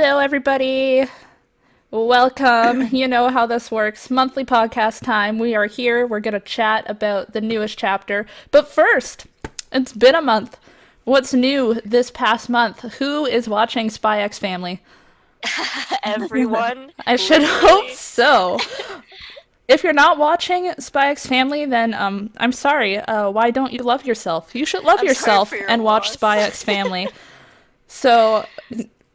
Hello, everybody. Welcome. You know how this works. Monthly podcast time. We are here. We're going to chat about the newest chapter. But first, it's been a month. What's new this past month? Who is watching Spy X Family? Everyone, I should hope literally. so. If you're not watching Spy X Family, then I'm sorry. Why don't you love yourself? You should love I'm sorry for yourself your and watch loss. Spy X Family. So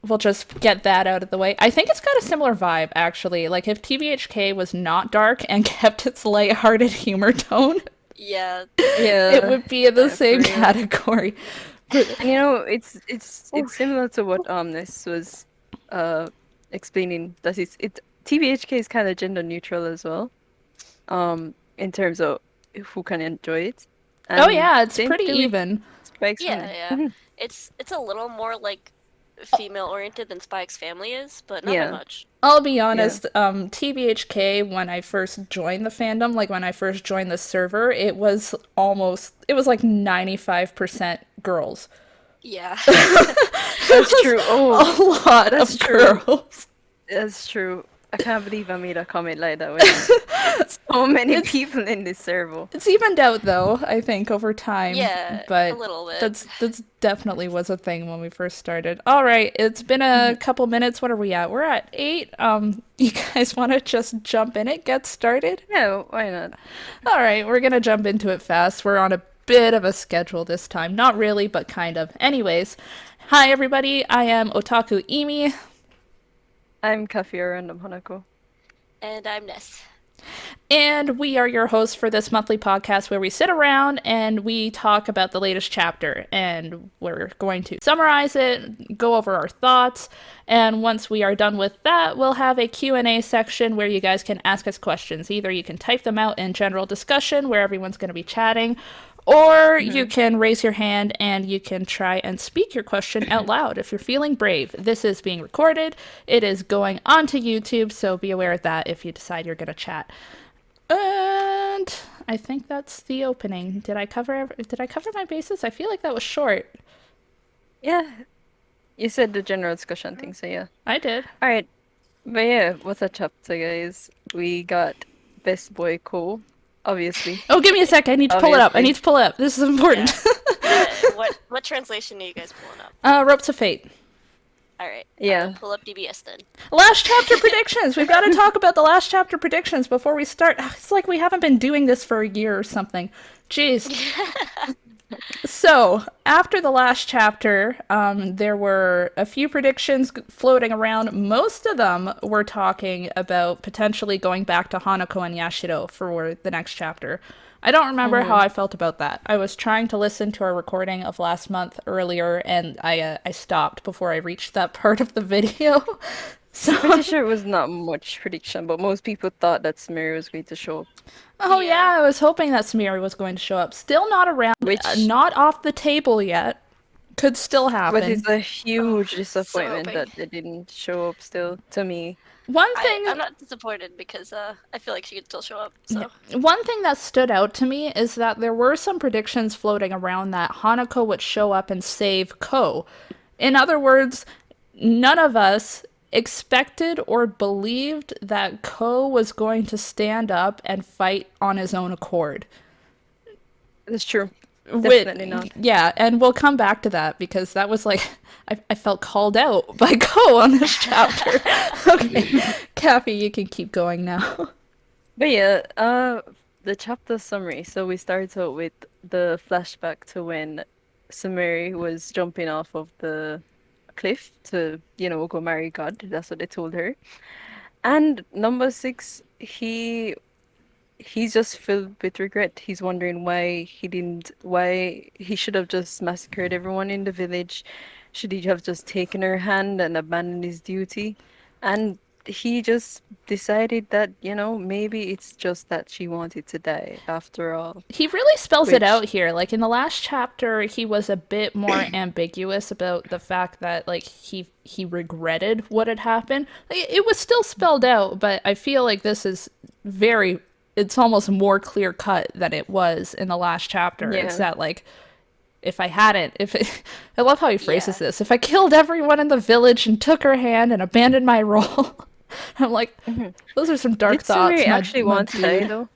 we'll just get that out of the way. I think it's got a similar vibe, actually. Like, if TBHK was not dark and kept its lighthearted humor tone, Yeah, it Yeah, would be in the for same real. category. But And it's similar to what this was uh explaining that it TBHK is kind of gender neutral as well. In terms of who can enjoy it. oh And yeah, it's same pretty thing with even. Spike's yeah, Family. yeah. It's a little more like female oriented than Spike's family is, but not by Yeah, much. I'll be yeah. honest, TBHK, when I first joined the fandom, like when I first joined the server, it was like 95% girls. Yeah. That's true. Oh, A lot that's of true. girls. That's true. I can't believe I made a comment like that when so many It's people in this server. It's evened out though, I think, over time, Yeah, a but little bit. that's definitely was a thing when we first started. All right, it's been a couple minutes. What are we at? We're at 8. You guys want to just jump in it, get started? Yeah, why not? All right, we're gonna jump into it fast. We're on a bit of a schedule this time. Not really, but kind of. Anyways, hi everybody. I am Otaku Imi. I'm Kafiora and I'm Hanako. And I'm Ness. And we are your hosts for this monthly podcast where we sit around and we talk about the latest chapter. And we're going to summarize it, go over our thoughts, and once we are done with that, we'll have a Q&A section where you guys can ask us questions. Either you can type them out in general discussion where everyone's going to be chatting, or you can raise your hand and you can try and speak your question out loud if you're feeling brave. This is being recorded. It is going onto YouTube, so be aware of that if you decide you're going to chat. And I think that's the opening. Did I cover my bases? I feel like that was short. Yeah, you said the general discussion thing, so yeah. I did. All right, but yeah, what's a chapter, guys? We got Best Boy KOU, obviously. Oh, give me a sec. I need to pull it up. I Obviously. need to pull it up. This is important. Yeah. Yeah. What translation are you guys pulling up? Ropes of Fate. All right. Yeah. Pull up DBS then. Last chapter predictions. We've got to talk about the last chapter predictions before we start. It's like we haven't been doing this for a year or something. Jeez. So, after the last chapter, there were a few predictions floating around. Most of them were talking about potentially going back to Hanako and Yashiro for the next chapter. I don't remember how I felt about that. I was trying to listen to our recording of last month earlier, and I stopped before I reached that part of the video. Pretty So, sure it was not much prediction, but most people thought that Sumeri was going to show up. oh Yeah. yeah, I was hoping that Samiri was going to show up. Still not around, Which, not off the table yet. Could still but happen. it's a Oh, huge so disappointment hoping. that they didn't show up still, to me. One I thing I'm not disappointed because I feel like she could still show up. So One thing that stood out to me is that there were some predictions floating around that Hanako would show up and save Ko. In other words, none of us expected or believed that Ko was going to stand up and fight on his own accord. It's true. With, Definitely not. yeah, and we'll come back to that because that was like, I felt called out by Ko on this chapter. Okay, Kathy, you can keep going now. But yeah, the chapter summary. So we start out with the flashback to when Sumeri was jumping off of the cliff to, go marry God. That's what they told her. And number 6, he's just filled with regret. He's wondering why he should have just massacred everyone in the village. Should he have just taken her hand and abandoned his duty? And he just decided that, maybe it's just that she wanted to die after all. He really spells it Which, out here. Like in the last chapter, he was a bit more ambiguous about the fact that like he regretted what had happened. Like, it was still spelled out, but I feel like this is very it's almost more clear cut than it was in the last chapter. It's yeah, that like if I hadn't, I love how he phrases Yeah. this. If I killed everyone in the village and took her hand and abandoned my role, I'm like, Hmm. those are some dark Did thoughts, Sumire actually my want to die dude. though?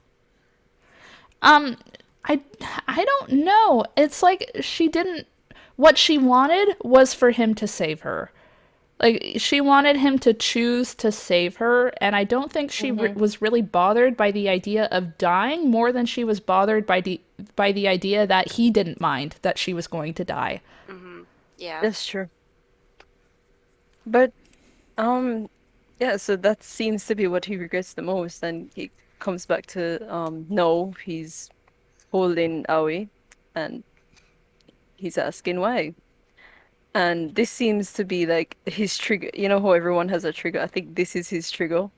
Um, I I don't know. It's like she didn't. What she wanted was for him to save her. Like she wanted him to choose to save her, and I don't think she Hmm. was really bothered by the idea of dying more than she was bothered by the idea that he didn't mind that she was going to die. Hmm. Yeah. That's true. But um, yeah. So that seems to be what he regrets the most, and he comes back to no, he's holding Aoi, and he's asking why. And this seems to be like his trigger. You know how everyone has a trigger? I think this is his trigger.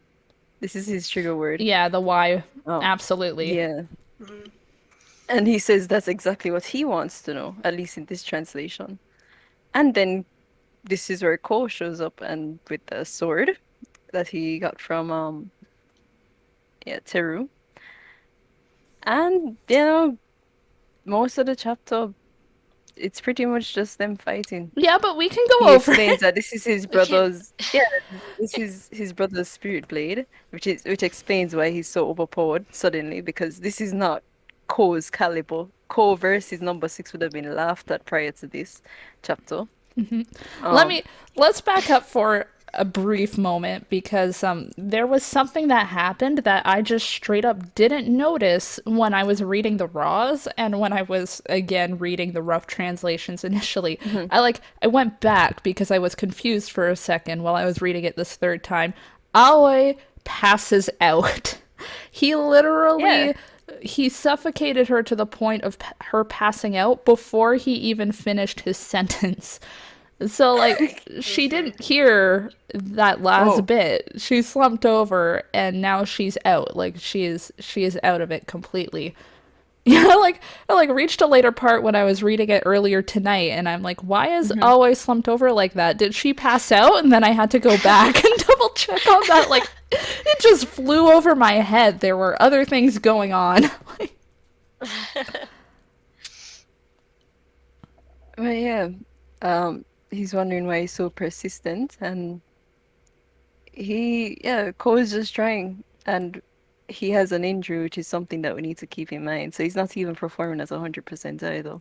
This is his trigger word. Yeah, the why, Oh, absolutely. yeah. Hmm. And he says that's exactly what he wants to know, at least in this translation. And then this is where Ko shows up and with the sword that he got from yeah, Teru. And most of the chapter it's pretty much just them fighting. Yeah, but we can go He over explains it. that this is his We can. brother's this is his brother's spirit blade, which explains why he's so overpowered suddenly, because this is not Ko's caliber. Ko versus number six would have been laughed at prior to this chapter. Let Um me let's back up for a brief moment because there was something that happened that I just straight up didn't notice when I was reading the raws and when I was again reading the rough translations initially. mhm. I went back because I was confused for a second while I was reading it this third time. Aoi passes out. He Yeah. literally he suffocated her to the point of her passing out before he even finished his sentence. So like she Hmm. didn't hear that last Oh. bit. She slumped over and now she's out. Like she is out of it completely. Yeah, I like reached a later part when I was reading it earlier tonight and I'm like, why is Mhm. always slumped over like that? Did she pass out? And then I had to go back and double check on that. Like it just flew over my head. There were other things going on. But yeah. He's wondering why he's so persistent, and Ko is just trying, and he has an injury, which is something that we need to keep in mind. So he's not even performing as 100% either.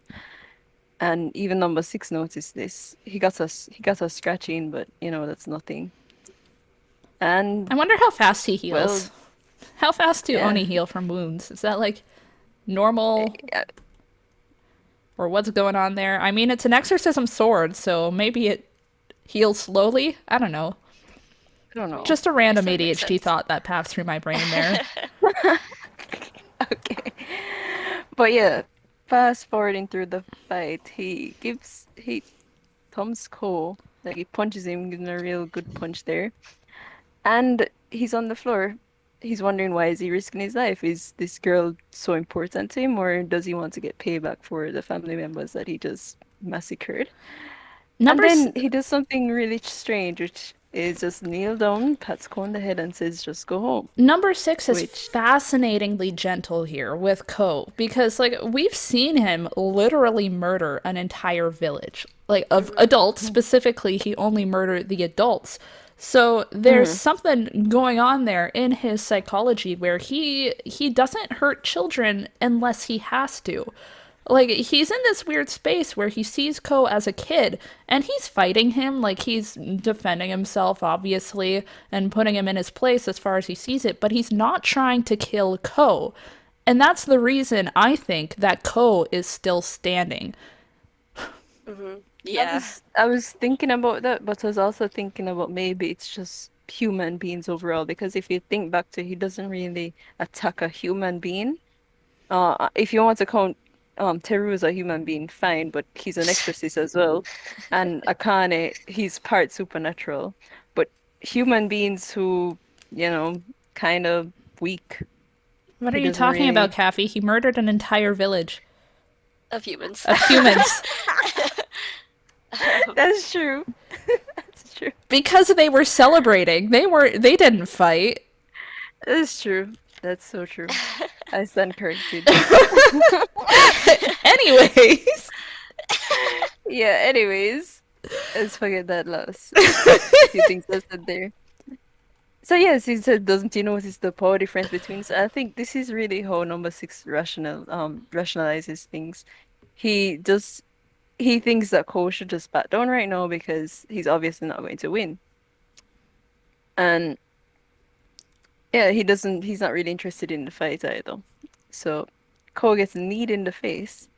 And even number six noticed this. He got us scratching, but that's nothing. I And wonder how fast he well, heals. How fast do yeah, Oni heal from wounds? Is that like normal I or what's going on there? I mean, it's an exorcism sword, so maybe it heals slowly. I don't know. don't know. Just a I guess random that makes ADHD sense. thought that passed through my brain there. Okay. But yeah, fast forwarding through the fight, he thumbs Ko, like he punches him, gives him a real good punch there. And he's on the floor. He's wondering why is he risking his life? Is this girl so important to him, or does he want to get payback for the family members that he just massacred? And Number s- then he does something really strange, which is just kneel down, pats Ko on the head, and says, "Just go home." Number 6 is Which, fascinatingly gentle here with Ko because like we've seen him literally murder an entire village. Like of Hmm. adults specifically, he only murdered the adults. So there's mhm, something going on there in his psychology where he doesn't hurt children unless he has to. Like he's in this weird space where he sees Ko as a kid and he's fighting him, like he's defending himself obviously and putting him in his place as far as he sees it, but he's not trying to kill Ko. And that's the reason I think that Ko is still standing. Hmm. I Yeah. was I was thinking about that, but I was also thinking about maybe it's just human beings overall. Because if you think back to, he doesn't really attack a human being. If you want to count Teru as a human being, fine, but he's an exorcist as well. And Akane, he's part supernatural. But human beings who, you know, kind of weak, What are he you doesn't talking about, really. Kathy? He murdered an entire village Of humans. of humans That's true. That's true. because they were celebrating. They didn't fight. That's true. That's so true. I stand corrected. Anyways, Yeah, anyways, let's forget that last few things I said there. So yes, he said, doesn't he notice the power difference between? So I think this is really how number six rationalizes things. He just he thinks that Cole should just back down right now because he's obviously not going to win. And yeah, he's not really interested in the fight either. So Cole gets kneed in the face.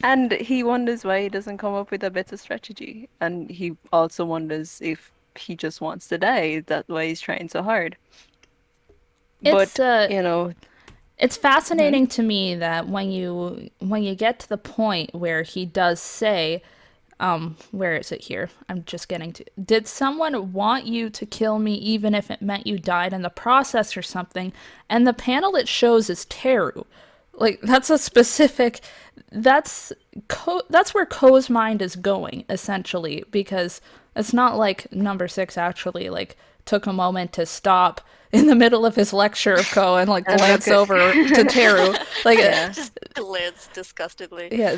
And he wonders why he doesn't come up with a better strategy. And he also wonders if he just wants to die. That's why he's trying so hard. It's But, you know, it's mhm. fascinating to me that when you get to the point where he does say, where is it here? I'm just getting to. Did someone want you to kill me even if it meant you died in the process or something? And the panel it shows is Teru. Like that's a specific that's where Ko's mind is going essentially because it's not like number 6 actually like took a moment to stop in the middle of his lecture of Ko and like And look glance at over to Teru. Like yeah. Just glance disgustedly. yeah,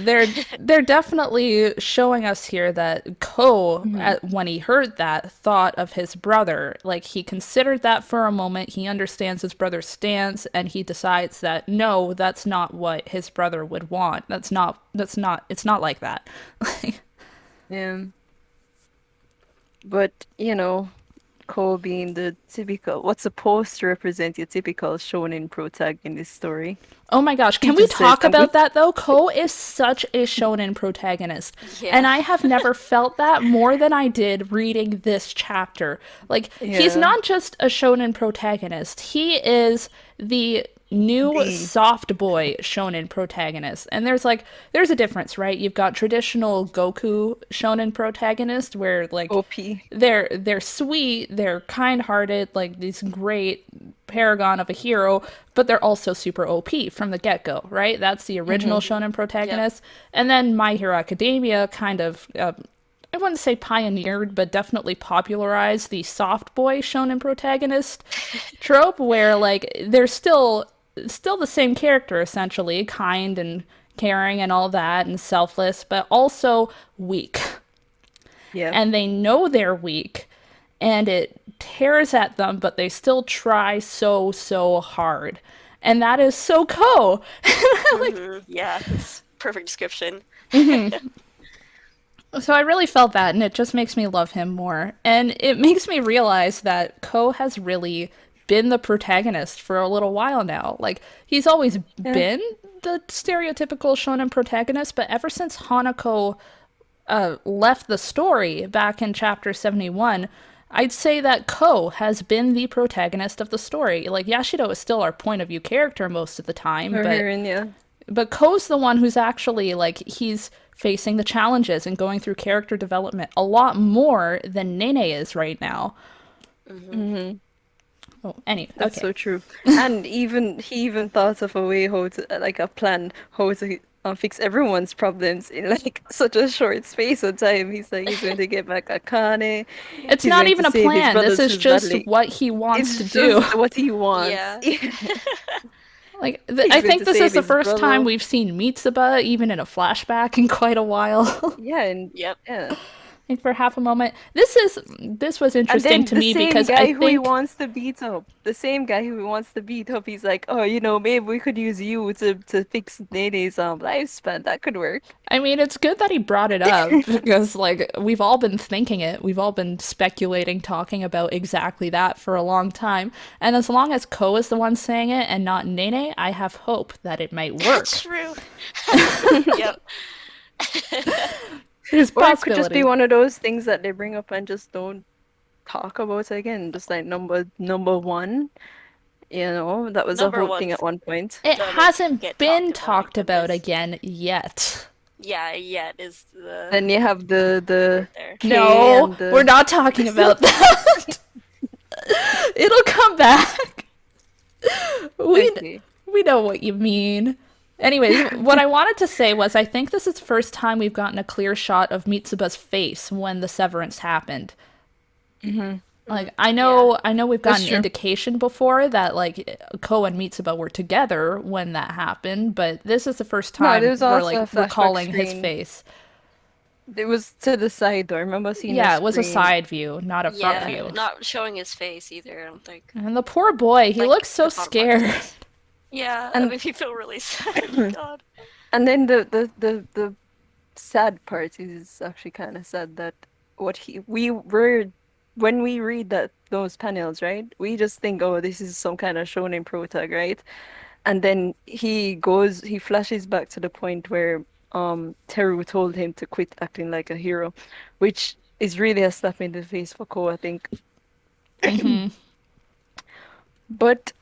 they're definitely showing us here that Ko, Mhm. when he heard that, thought of his brother. Like he considered that for a moment. He understands his brother's stance, and he decides that no, that's not what his brother would want. That's not. That's not. It's not like that. Yeah. But, Cole being the typical, what's supposed to represent your typical shonen protagonist story. Oh my gosh, He can we just says, talk I'm going about that though? Ko is such a shonen protagonist, and Yeah. I have never felt that more than I did reading this chapter. Like, he's yeah, not just a shonen protagonist, he is the new the soft boy shonen protagonist. And there's a difference, right? You've got traditional Goku shonen protagonist where like OP. they're sweet, they're kind-hearted, like these great paragon of a hero, but they're also super OP from the get-go, right? That's the original Hmm. shonen Yep. protagonist. And then My Hero Academia kind of I wouldn't say pioneered, but definitely popularized the soft boy shonen protagonist trope where like they're still the same character essentially, kind and caring and all that and selfless, but also weak, Yep. and they know they're weak and it tears at them, but they still try so hard. And that is so Ko. Like, Yeah, that's perfect description. so I really felt that, and it just makes me love him more. And it makes me realize that Ko has really been the protagonist for a little while now. Like, he's always Yeah. been the stereotypical shonen protagonist, but ever since Hanako left the story back in chapter 71, I'd say that Ko has been the protagonist of the story. Like Yashido is still our point of view character most of the time, We're but hearing, yeah. Ko's the one who's actually like he's facing the challenges and going through character development a lot more than Nene is right now. Hmm. Hmm. Oh, anyway, That's okay. so true. And he even thought of a way how to, like a plan, how to fix everyone's problems in like such a short space of time. He's like, he's going to get back Akane. It's He's not going to even a save his plan. This brothers is who's just badly. what he wants to It's do. just what he wants. Yeah. Like He's I going think to this is save the his first time brother. we've seen Mitsuba even in a flashback in quite a while. Yeah, and Yep. yeah. Like for half a moment. This was And interesting then to the me same because I guy who he think wants to beat up, the same guy who he wants to beat up, he's like, oh, maybe we could use you to fix Nene's lifespan. That could work. I mean it's good that he brought it up because like we've all been thinking it. We've all been speculating, talking about exactly that for a long time. And as long as Ko is the one saying it and not Nene, I have hope that it might work. True. Yep. There's Or it could just be possibility. one of those things that they bring up and just don't talk about again. Just like number one, that was a Number whole thing at one's one point. It gonna hasn't get talked been about talked again. about There's again yet. yeah, yet is the Then you have the right there. K No, and we're the not talking about that. It'll come back. We okay. we know what you mean. Anyways, what I wanted to say was I think this is the first time we've gotten a clear shot of Mitsuba's face when the severance happened. Like Yeah. I know we've That's gotten true. indication before that like Ko and Mitsuba were together when that happened, but this is the first No, there time was we're also like a flashback recalling his screen. face. It was to the side though. I remember seeing a Yeah, it was a screen. side view, not a front Yeah, view. not showing his face either, I don't think. And the poor boy, he Like looks so the bottom part of his scared. face. Yeah, that And made me feel really sad. God. and then the sad part is actually kind of sad that what he we were when we read that those panels, right? We just think, oh, this is some kind of shonen protag, right? And then he flashes back to the point where Teru told him to quit acting like a hero, which is really a slap in the face for Ko, I think. But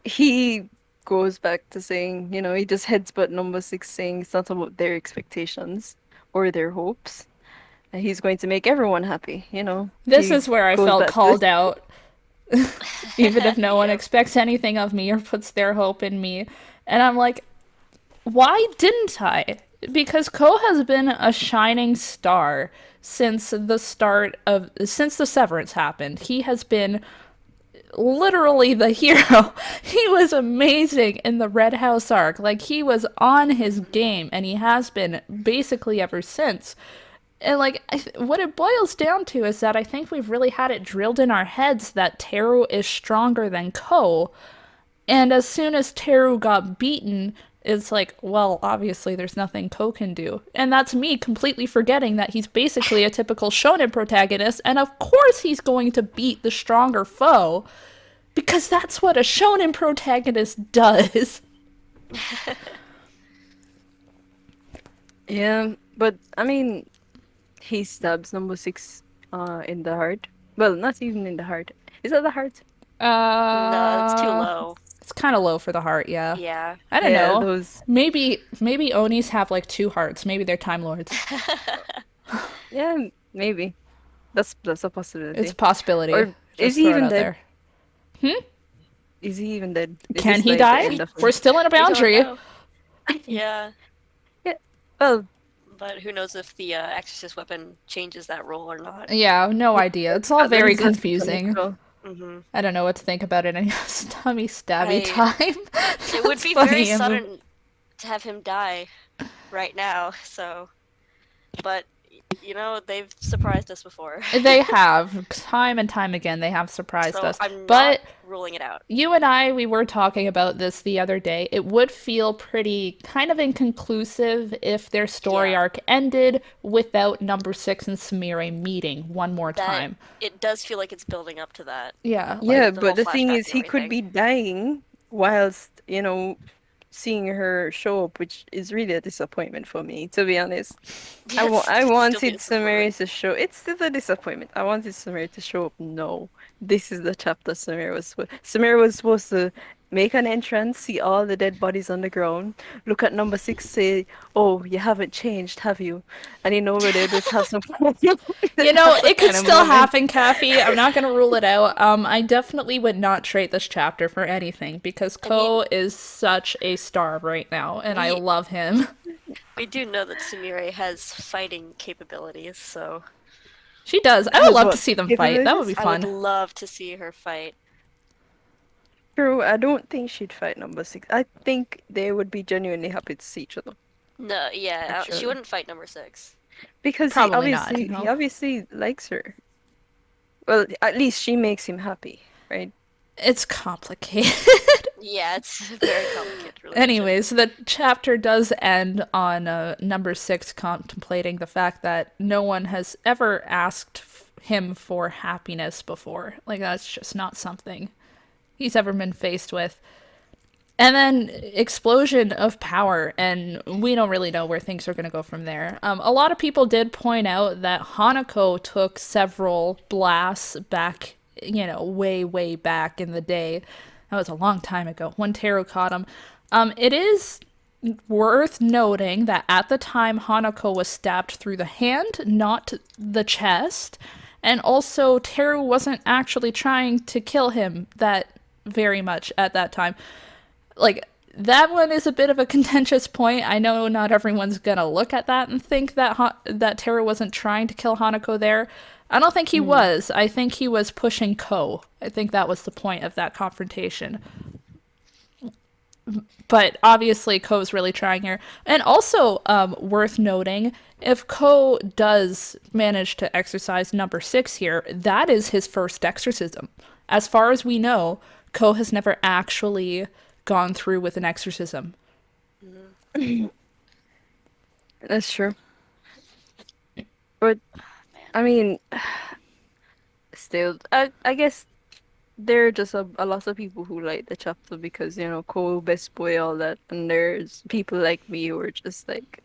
he goes back to saying, he just heads but number six, saying it's not about their expectations or their hopes. And he's going to make everyone happy, This He is where I goes felt back to called out, even if no one Yep. expects anything of me or puts their hope in me. And I'm like, why didn't I? Because Ko has been a shining star since since the severance happened. He has been literally the hero. He was amazing in the Red House arc. Like he was on his game and he has been basically ever since. And like what it boils down to is that I think we've really had it drilled in our heads that Teru is stronger than Ko, and as soon as Teru got beaten, it's like, well, obviously there's nothing Ko can do. And that's me completely forgetting that he's basically a typical shonen protagonist, and of course he's going to beat the stronger foe, because that's what a shonen protagonist does. Yeah, but I mean, he stabs number six in the heart. Well, not even in the heart. Is that the heart? No, it's too Uh, low. it's kind of low for the heart, yeah. Yeah. I don't Yeah, know. those. Maybe Onis have like two hearts. Maybe they're Time Lords. Yeah, maybe. That's a It's a possibility. possibility. Or is Just he throw it even out dead? there. Is he even dead? Is Can this he like the die? end of We're him? still in a We don't boundary. know. Yeah, Yeah. Well, but who knows if the Exorcist weapon changes that role or not. Yeah, no idea. It's all that very leads us to confusing. Kaneko. Hmm I don't know what to think about it. Any stummy stabby I. time. It would That's be very funny. sudden to have him die right now, so. But, they've surprised us before. They have time and time again. They have surprised So us. I'm not But ruling it out. you and I, we were talking about this the other day. It would feel pretty kind of inconclusive if their story Yeah, arc ended without number six and Sumire meeting one more that time. it does feel like it's building up to that Yeah, like Yeah, with the but whole the thing flashback is, and he could be everything. dying whilst, seeing her show up, which is really a disappointment for me, to be honest. Yeah, I it's still wanted disappointment. Sumire to show. It's still a disappointment. I wanted Sumire to show up. No, this is the chapter Sumire was supposed to make an entrance, see all the dead bodies on the ground, look at number six, say, "Oh, you haven't changed, have you?" And over there, just have some. you know, That's the it could kind of still moment. happen, Kathy. I'm not gonna rule it out. I definitely would not trade this chapter for anything because I mean, Ko is such a star right now, and I we love him. we do know that Sumire has fighting capabilities, so She does. I would Has love to what see them fight. That would be capabilities? I would fun. love to see her fight. True, I don't think she'd fight number six. I think they would be genuinely happy to see each other, No, yeah, she actually. wouldn't fight number six. Because Probably not. he No, obviously likes her. Well, at least she makes him happy, right? it's complicated. Yeah, it's a very complicated relationship. Anyways, the chapter does end on number six contemplating the fact that no one has ever asked him for happiness before. Like, that's just not something he's ever been faced with. And then explosion of power, and we don't really know where things are going to go from there. A lot of people did point out that Hanako took several blasts back, way, way back in the day. That was a long time ago when Teru caught him. It is worth noting that at the time Hanako was stabbed through the hand, not the chest. And also, Teru wasn't actually trying to kill him that very much at that time. Like, that one is a bit of a contentious point. I know not everyone's gonna look at that and think that that Teru wasn't trying to kill Hanako there, I don't think he Hmm. was. I think he was pushing KOU. I think that was the point of that confrontation. But obviously, KOU's really trying here. And also, worth noting, if KOU does manage to exercise number 6 here, that is his first exorcism. As far as we know, KOU has never actually gone through with an exorcism. Mhm. That's true. But Man. I mean, still, I guess there are just a lot of people who like the chapter because, Cole, best boy, all that, and there's people like me who are just like,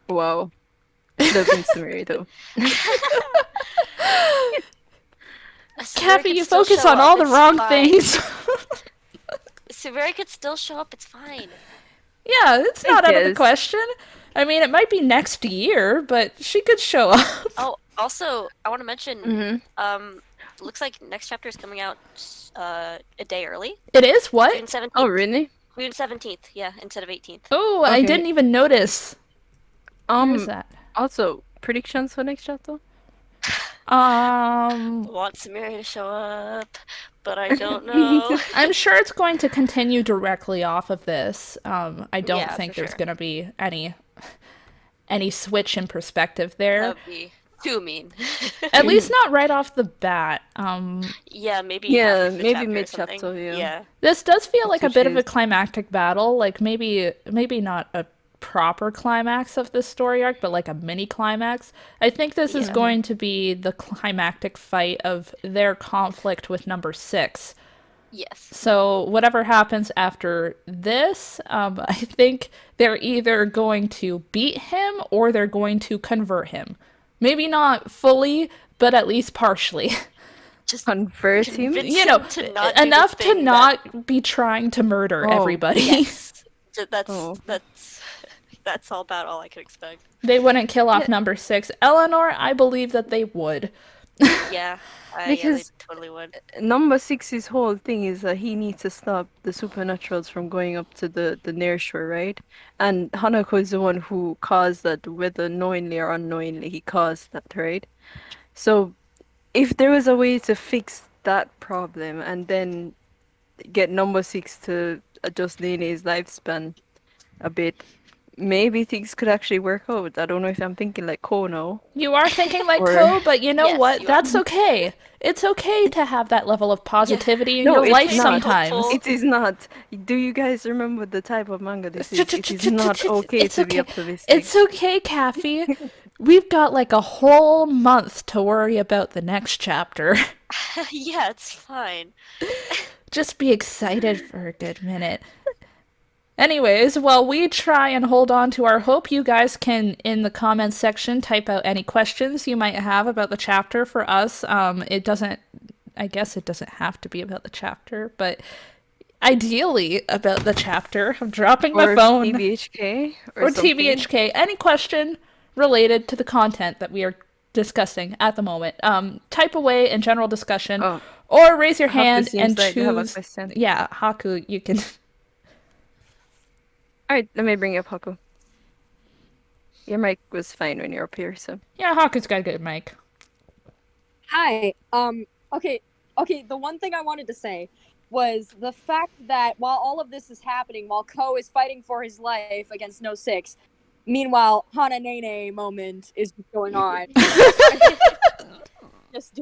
wow, should have been Samiri though. Severi Kathy, could you still focus show on up. all the It's wrong fine. things. Severi could still show up. It's fine. Yeah, it's I not out of the guess. question. I mean, it might be next year, but she could show up. Oh, also, I want to mention, Hmm. um, looks like next chapter is coming out a day early, It is what? June Oh, 17th. really? June 17th, yeah, instead of 18th. Oh, I Okay. didn't even notice. Where is Um, that? Also, predictions for next chapter? Um, Want Samiri to show up, but I don't know. I'm sure it's going to continue directly off of this. I don't Yeah, for think there's sure. going to be any switch in perspective That there. would be too mean. At least not right off the bat. Yeah, maybe halfway Yeah, through the maybe chapter or something. mid-chapter, yeah. Yeah. This does feel That's like a what bit she of a is. climactic battle. Like maybe not a proper climax of this story arc, but like a mini climax. I think this is Yeah. Hmm. going to be the climactic fight of their conflict with number 6. Yes. So whatever happens after this, I think they're either going to beat him or they're going to convert him. Maybe not fully, but at least partially. Just Convert him? convince You know, him to not do the enough to thing that. not be trying to murder Oh, everybody. Yes. That's oh. that's that's all about all I could expect. They wouldn't kill off Yeah, number 6. Eleanor, I believe that they would. Yeah. Yeah, they because totally would. number six's whole thing is that he needs to stop the supernaturals from going up to the near shore, right? And Hanako is the one who caused that, whether knowingly or unknowingly, he caused that, right? So if there was a way to fix that problem and then get number six to adjust Nene's lifespan a bit, maybe things could actually work out. I don't know if I'm thinking like Kono You are thinking like or Ko, but you know Yes, what? you are. That's okay. It's okay to have that level of Yeah. positivity in no, your it's life Stay not. sometimes. hopeful. It is not. Do you guys remember the type of manga this is? It is not okay It's to be okay. optimistic. It's okay, Kathy. We've got like a whole month to worry about the next chapter. Yeah, it's fine. Just be excited for a good minute. Anyways, while we try and hold on to our hope, you guys can, in the comments section, type out any questions you might have about the chapter for us. I guess it doesn't have to be about the chapter, but ideally about the chapter. I'm dropping my Or phone. TBHK or Or something. TBHK. Any question related to the content that we are discussing at the moment. Type away in general discussion, Oh, or raise your Haku hand seems and like they have a choose. question. Yeah, Haku, you can. All right, let me bring up Haku. Your mic was fine when you're up here, so. Yeah, Haku's got a good mic. Hi. Okay. The one thing I wanted to say was the fact that while all of this is happening, while Ko is fighting for his life against No Six, meanwhile Hana Nene moment is going on. Just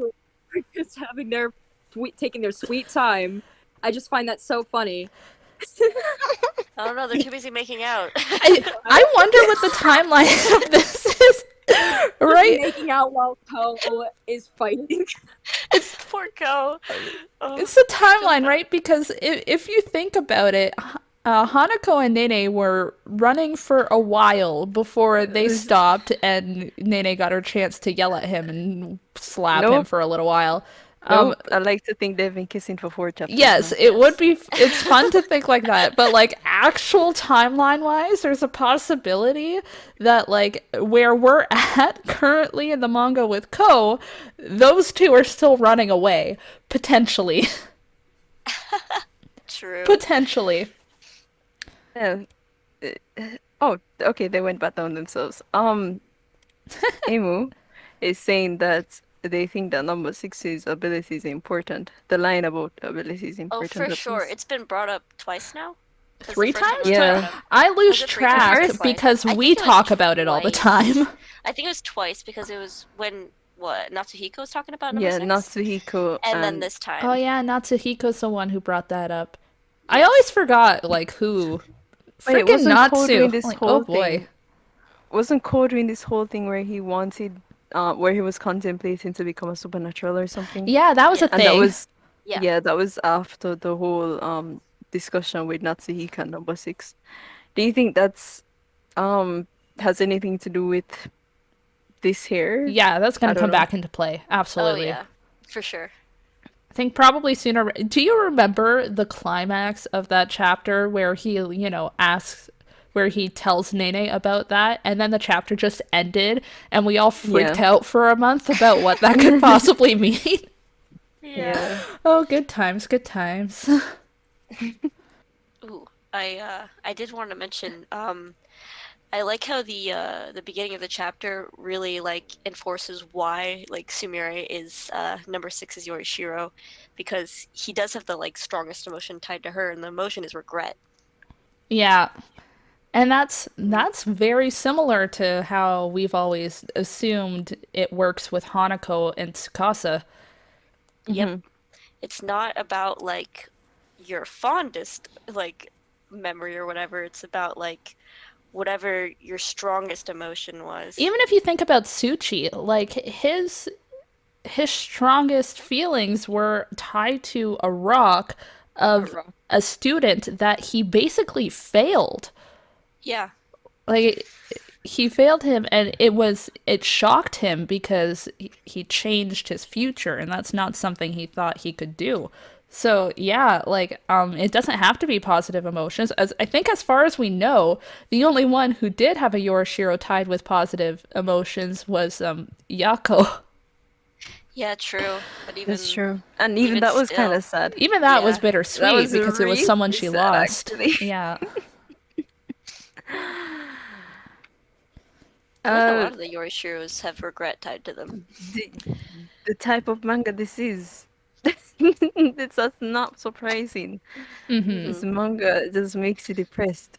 having their taking their sweet time. I just find that so funny. I don't know, they're too busy making out. I wonder what the timeline of this is. Right? Making out while Ko is fighting. It's poor Ko. Oh, It's the timeline, right? Because if you think about it, Hanako and Nene were running for a while before they stopped, and Nene got her chance to yell at him and slap him Nope. for a little while. Nope. I like to think they've been kissing for 4 chapters Yes, now. it would be. It's fun to think like that, but like actual timeline wise, there's a possibility that like where we're at currently in the manga with Ko, those two are still running away potentially. true. Potentially. Yeah. Oh, okay, they went back down themselves. Emu is saying that they think that number six's ability is important. The line about ability is Oh, important for at sure. least. It's been brought up twice now. 'Cause the 3 first time it times? was Yeah. brought up. I lose Was it 3 times or track twice? because I think we it was talk about it all the twice. time. I think it was twice because it was when Natsuhiko was talking about number Yeah, 6, Natsuhiko and then and this time. Oh yeah, Natsuhiko's the one who brought that up. I Yes. always forgot like who. wait, Freaking wasn't Code Natsu. doing this Like, whole oh boy. thing? Wasn't Code doing this whole thing where he wanted, where he was contemplating to become a supernatural or something? Yeah, that was a Yeah. And that thing. was, Yeah. yeah, that was after the whole discussion with Natsuhiko and number 6. Do you think that's has anything to do with this here? Yeah, that's I gonna don't come know. back into play. Oh Absolutely. yeah, for sure. I think probably sooner. Do you remember the climax of that chapter where he, asks, where he tells Nene about that, and then the chapter just ended, and we all freaked Yeah. out for a month about what that could possibly mean? Yeah. Oh, good times, good times. Ooh, I did want to mention I like how the beginning of the chapter really like enforces why like Sumire is number 6 is Yorishiro, because he does have the like strongest emotion tied to her, and the emotion is regret. Yeah. And that's very similar to how we've always assumed it works with Hanako and Tsukasa. Yep. It's not about like your fondest like memory or whatever. It's about like whatever your strongest emotion was. Even if you think about Suchi, like his strongest feelings were tied to a rock of rock. a student that he basically failed. Yeah. Like he failed him, and it shocked him because he changed his future, and that's not something he thought he could do. So yeah, like it doesn't have to be positive emotions. As I think, as far as we know, the only one who did have a Yorishiro tied with positive emotions was Yako. Yeah, true. But even That's true. And even even that was kind still. of sad. Even that was Yeah. bittersweet That was because it was really someone she sad, lost. actually. Yeah. I like a Uh, lot of the Yorishiros have regret tied to them. the type of manga this is. It's just not surprising. This manga just makes you depressed.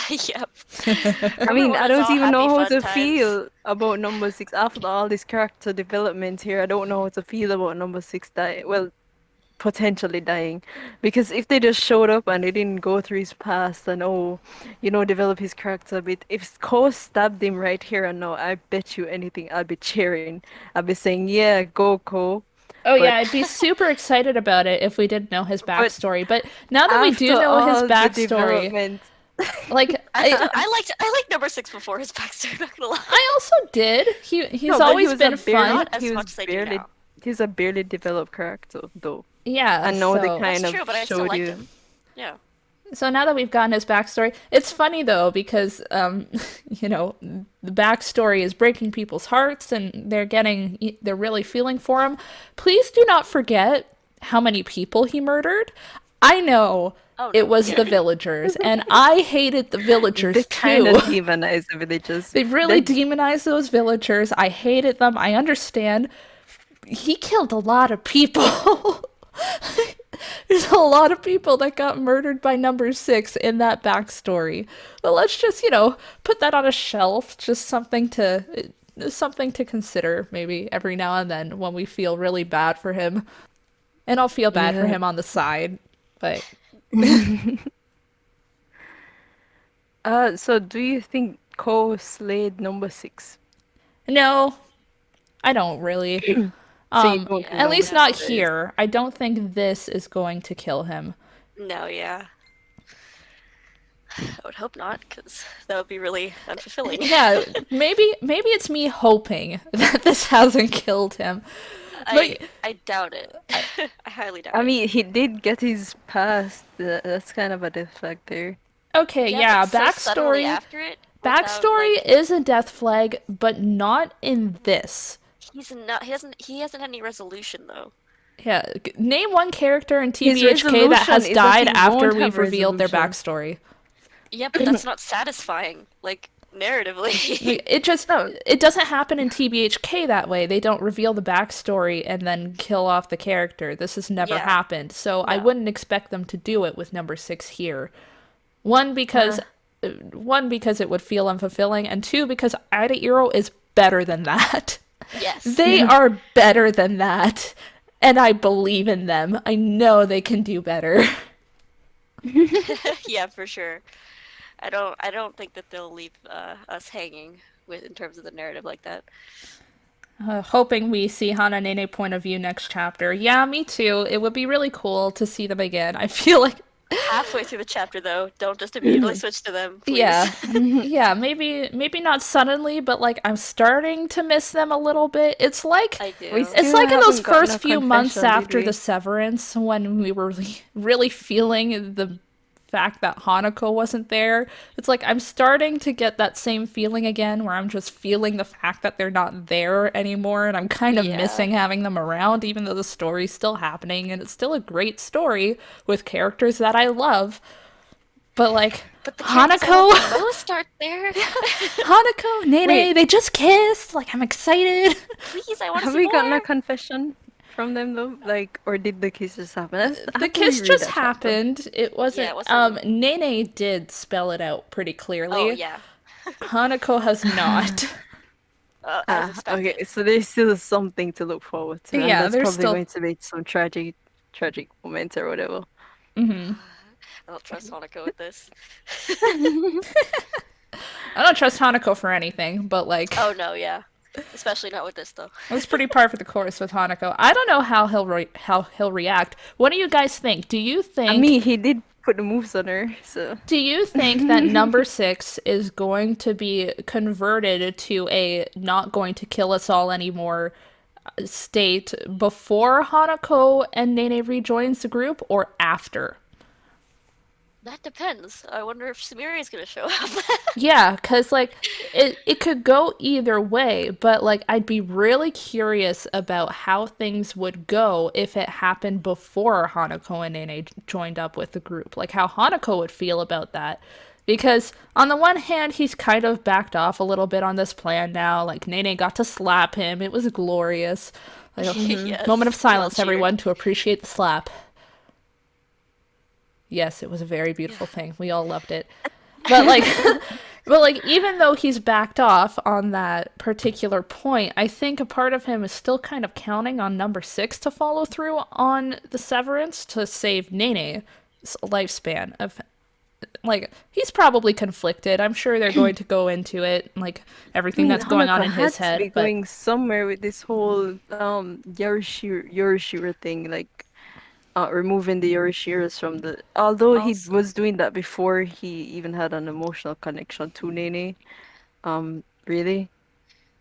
Yep. I Remember mean, when I it was don't all even know happy, how fun to times? feel about number 6 after all this character development here. I don't know how to feel about number 6 dying. Well, potentially dying, because if they just showed up and they didn't go through his past and develop his character a bit. If Ko stabbed him right here and now, I bet you anything, I'd be cheering. I'd be saying, "Yeah, go Ko." Oh yeah, But I'd be super excited about it if we didn't know his but backstory. But now that we do after know his all the backstory, development, like I liked number 6 before his backstory. Not gonna lie. I also did. He's no, but he always was been a barely fun. Not as he was much as I do barely now. he's a barely developed character though. Yeah, And now they so kind That's of true, but I still showed liked you. him. Yeah. so now that we've gotten his backstory, it's funny though because the backstory is breaking people's hearts and they're really feeling for him. Please do not forget how many people he murdered. I know Oh, it no, was yeah. the villagers, and I hated the villagers They kind too. of demonize the villagers. They really They- demonized those villagers. I hated them. I understand. He killed a lot of people. There's a lot of people that got murdered by number 6 in that backstory. But let's just, put that on a shelf. Just something to consider maybe every now and then when we feel really bad for him. And I'll feel bad for Yeah. him on the side. But So do you think Ko slayed number 6? no, I don't really. So you don't think At number least 6 not slays? here. I don't think this is going to kill him. No, yeah. I would hope not, because that would be really unfulfilling. Yeah, maybe it's me hoping that this hasn't killed him. I doubt it. I highly doubt I it. mean, he did get his past. That's kind of a death flag there. Okay, yeah, but so suddenly backstory. after it, without, Backstory like, is a death flag, but not in this. he's not. He hasn't had any resolution though. Yeah, name one character in His TBHK that has resolution is that died he after won't we've have revealed their resolution. backstory. Yeah, but that's not satisfying. Like narratively. It just No, it doesn't happen in TBHK that way. They don't reveal the backstory and then kill off the character. This has never Yeah, happened. So I no. wouldn't expect them to do it with number 6 here. One because uh, one because it would feel unfulfilling, and two because AidaIro is better than that. Yes. They are better than that, and I believe in them. I know they can do better. Yeah, for sure. I don't think that they'll leave us hanging with in terms of the narrative like that. Hoping we see Hana Nene point of view next chapter. Yeah, me too. It would be really cool to see them again. I feel like, Halfway through the chapter though, don't just immediately switch to them, please. yeah, yeah, maybe not suddenly, but like I'm starting to miss them a little bit. It's like I we do. it's still like in those haven't gotten first a few months confession, did after the we? severance when we were really feeling the fact that Hanako wasn't there. It's like I'm starting to get that same feeling again where I'm just feeling the fact that they're not there anymore and I'm kind of Yeah. missing having them around even though the story's still happening and it's still a great story with characters that I love. But like But the characters I love Hanako, the most aren't there. Hanako, Wait, Nene, they just kissed. Like I'm excited. Please, I want to have see we gotten a more. confession from them though? Like, or did the kiss just happen? I The have to kiss reread just that chapter. happened. It Yeah, wasn't it wasn't. Nene did spell it out pretty Oh clearly. yeah. Hanako has not. As Okay, expected. so there's still something to look forward to, and Yeah, that's there's probably still going to be some tragic moments or whatever. I don't trust Hanako with this. I don't trust Hanako for anything, but like Oh no, yeah. Especially not with this though. it's pretty par for the course with Hanako. I don't know how how he'll react. What do you guys think? I mean, he did put the moves on her, so Do you think that number 6 is going to be converted to a not going to kill us all anymore state before Hanako and Nene rejoins the group or after? That depends. I wonder if Samiri is gonna show up. Yeah, cuz like it could go either way, but like I'd be really curious about how things would go if it happened before Hanako and Nene joined up with the group. Like how Hanako would feel about that. Because on the one hand, he's kind of backed off a little bit on this plan now. Like Nene got to slap him. It was glorious. Like, moment of Yes, we all silence, cheered. everyone, to appreciate the slap. Yes, it was a very Yeah. beautiful thing. We all loved it. But like but like even though he's backed off on that particular point, I think a part of him is still kind of counting on number 6 to follow through on the severance to save Nene's lifespan of like he's probably conflicted. I'm sure they're going to go into it like I everything mean, that's going on Hanako in his had to head, be but going somewhere with this whole Yorishiro thing, like removing the Yorishiras from the. Although he Also, was doing that before he even had an emotional connection to Nene, really.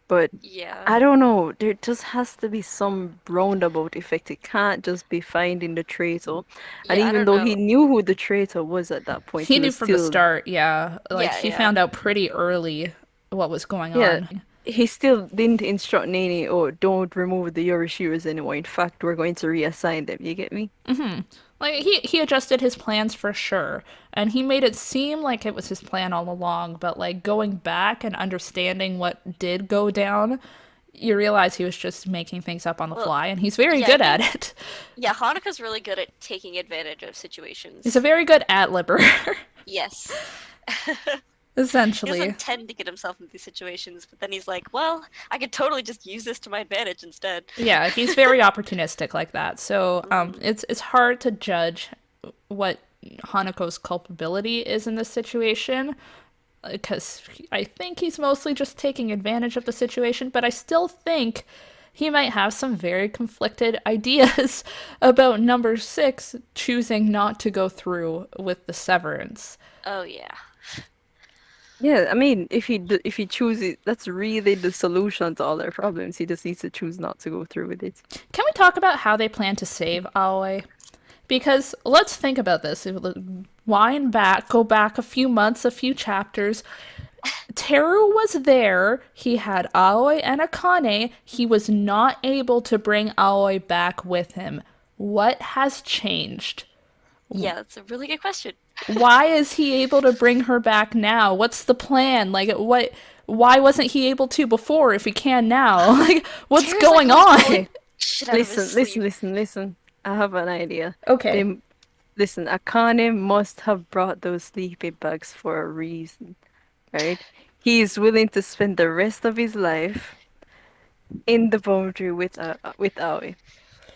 But yeah. I don't know. There just has to be some roundabout effect. It can't just be finding the traitor. And Yeah, I even don't though he know. knew who the traitor was at that point, he he knew was from the still, start, yeah. Like Yeah, he yeah. found out pretty early what was going yeah, on. he still didn't instruct Nene, oh, don't remove the Yorishiras anymore. In fact, we're going to reassign them. You get me? Like he adjusted his plans for sure, and he made it seem like it was his plan all along. But like going back and understanding what did go down, you realize he was just making things up on the Well, fly, and he's very yeah, I good at think it. yeah, Hanukkah's really good at taking advantage of He's a situations. very good ad-libber, Yes. He essentially. doesn't tend to get himself into these situations, but then he's like, well, I could totally just use this to my advantage instead. Yeah, he's very opportunistic like that. So it's hard to judge what Hanako's culpability is in this situation because I think he's mostly just taking advantage of the situation, but I still think he might have some very conflicted ideas about number 6 choosing not to go through with the severance. Oh yeah. Yeah, I mean, if he chooses, that's really the solution to all their problems. He just needs to choose not to go through with it. Can we talk about how they plan to save Aoi? Because let's think about this. Wind back, go back a few months, a few chapters. Teru was there. He had Aoi and Akane. He was not able to bring Aoi back with him. What has changed? Yeah, that's a really good question. why is he able to bring her back now? What's the plan? Like, why wasn't he able to before if he can now? Like, what's Teru's, going like, pulling on? shit out of his Listen. I have an idea. Okay. Listen, Akane must have brought those sleeping bags for a reason, right? He is willing to spend the rest of his life in the boundary with Aoi.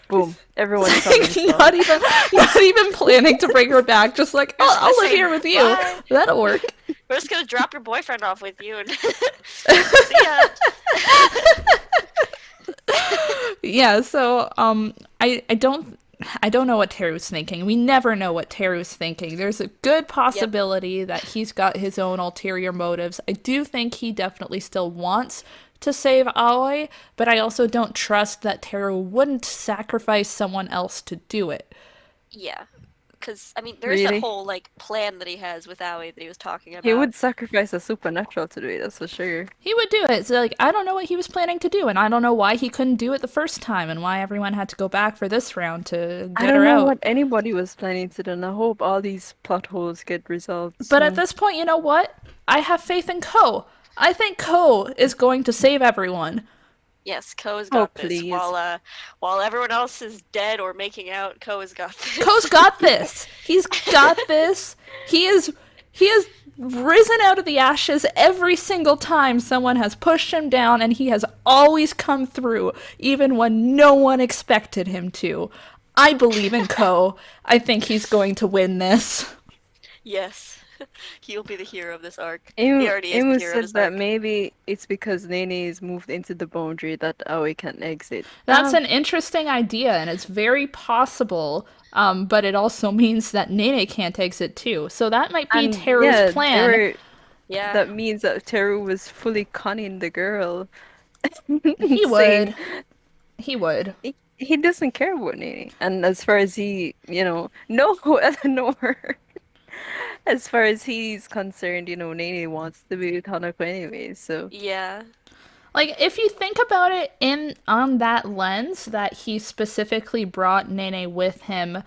Boom. Everyone's problem not solved. even planning to bring her back. Just like, You're oh, just gonna I'll live say, here with you. "Bye." That'll work. We're just gonna drop your boyfriend off with you and see ya. Yeah. So, I don't know what Teru's thinking. We never know what Teru's thinking. There's a good possibility that he's got his own ulterior motives. I do think he definitely still wants to save Aoi, but I also don't trust that Teru wouldn't sacrifice someone else to do it. Yeah, because I mean, there's that Really? whole like plan that he has with Aoi that he was talking about. He would sacrifice a supernatural to do it, that's for sure. He would do it. So, like, I don't know what he was planning to do, and I don't know why he couldn't do it the first time, and why everyone had to go back for this round to I get don't her know out. what anybody was planning to do, and I hope all these plot holes get resolved But at soon. this point, you know what? I have faith in KOU. I think KOU is going to save everyone. Yes, KOU's Oh, got this. please. While everyone else is dead or making out, KOU's got this. KOU's got this. He's got this. He has risen out of the ashes every single time someone has pushed him down, and he has always come through, even when no one expected him to. I believe in KOU. I think he's going to win this. Yes, he'll be the hero of this arc. He already is the Imu hero of said this that arc. maybe it's because Nene is moved into the boundary that Aoi can exit. That's an interesting idea, and it's very possible. But it also means that Nene can't exit too. So that might be And Teru's yeah, plan. Yeah, that means that Teru was fully conning the girl. He saying would. He would. he doesn't care about Nene. And as far as he, no, Eleanor. As far as he's concerned, Nene wants to be with Hanako anyway, so. yeah, Like, if you think about it on that lens, that he specifically brought Nene with him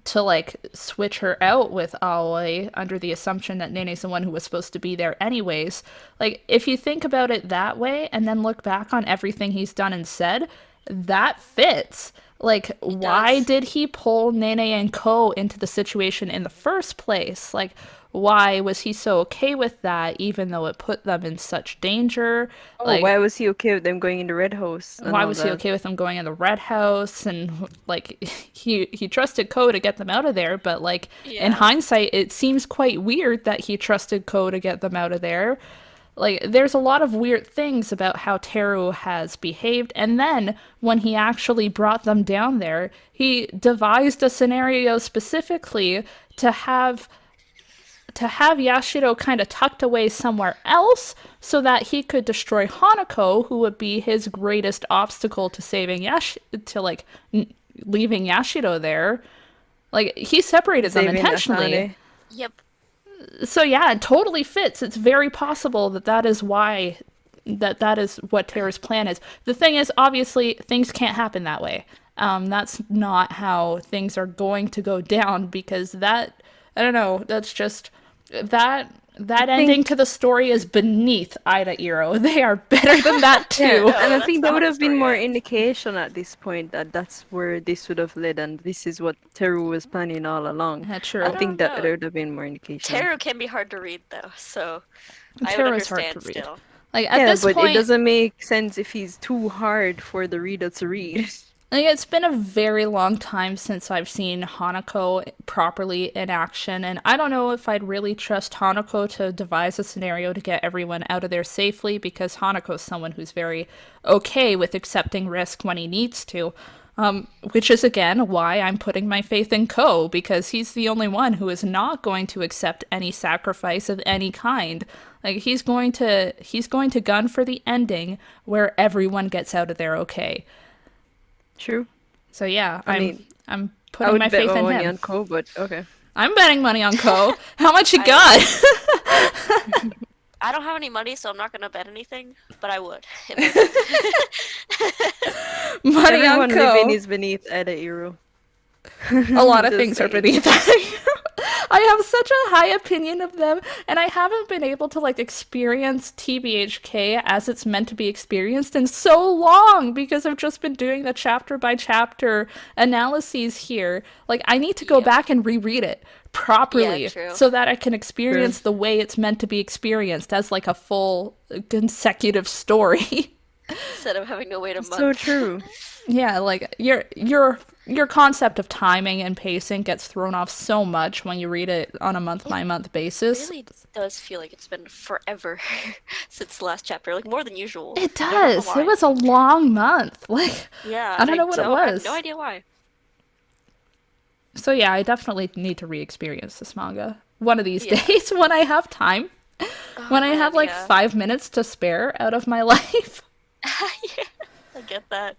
to, like, switch her out with Aoi under the assumption that Nene's the one who was supposed to be there anyways. Like, if you think about it that way and then look back on everything he's done and said, that fits. Like, why does. did he pull Nene and KOU into the situation in the first place? Like, why was he so okay with that, even though it put them in such danger? Oh, Like, why was he okay with them going in the red house and why all was he that? okay with them going in the red house? And like, he trusted KOU to get them out of there, but like, in Yeah. hindsight, it seems quite weird that he trusted KOU to get them out of there. Like, there's a lot of weird things about how Teru has behaved, and then when he actually brought them down there, he devised a scenario specifically to have Yashiro kind of tucked away somewhere else so that he could destroy Hanako, who would be his greatest obstacle to saving leaving Yashiro there. Like, he separated them Saving intentionally. Akane. yep. So yeah, it totally fits. It's very possible that is why that is what Teru's plan is. The thing is, obviously, things can't happen that way. That's not how things are going to go down, because that, I don't know, that's just that ending to the story is beneath AidaIro. They are better than that too. Yeah, and I that's think not there would the have been story more ends. indication at this point that that's where this would have led, and this is what Teru was planning all along. That's true. I I don't think that know. there would have been more indication. Teru can be hard to read though, so I would Teru is hard understand to read. still. Like, at Yeah, this but point, it doesn't make sense if he's too hard for the reader to read. like, it's been a very long time since I've seen Hanako properly in action, and I don't know if I'd really trust Hanako to devise a scenario to get everyone out of there safely, because Hanako's someone who's very okay with accepting risk when he needs to. Which is, again, why I'm putting my faith in KOU, because he's the only one who is not going to accept any sacrifice of any kind. Like, he's going to gun for the ending where everyone gets out of there okay. True. So yeah, I mean, I'm I putting would my bet faith my in money him. on Cole, but okay. I'm betting money on KOU. How much you I- got? I don't have any money, so I'm not gonna bet anything, but I would. Money on Everyone living KOU. is beneath AidaIro. A lot of Just things are saying. beneath that. I have such a high opinion of them, and I haven't been able to like experience TBHK as it's meant to be experienced in so long because I've just been doing the chapter by chapter analyses here. Like I need to go Yeah. back and reread it properly Yeah, true. so that I can experience the way it's meant to be experienced as like a full consecutive story. Instead of having to wait a So month. true. Yeah, like your concept of timing and pacing gets thrown off so much when you read it on a month by month It basis. really does feel like it's been forever since the last chapter, like more than usual. It I don't know does. It why. was a long month. Like Yeah, I and don't know what it I have was. no idea why. So yeah, I definitely need to re-experience this manga one of these Yeah. days when I have time. Oh When I man, have like yeah. 5 minutes to spare out of my life. Yeah, I get that.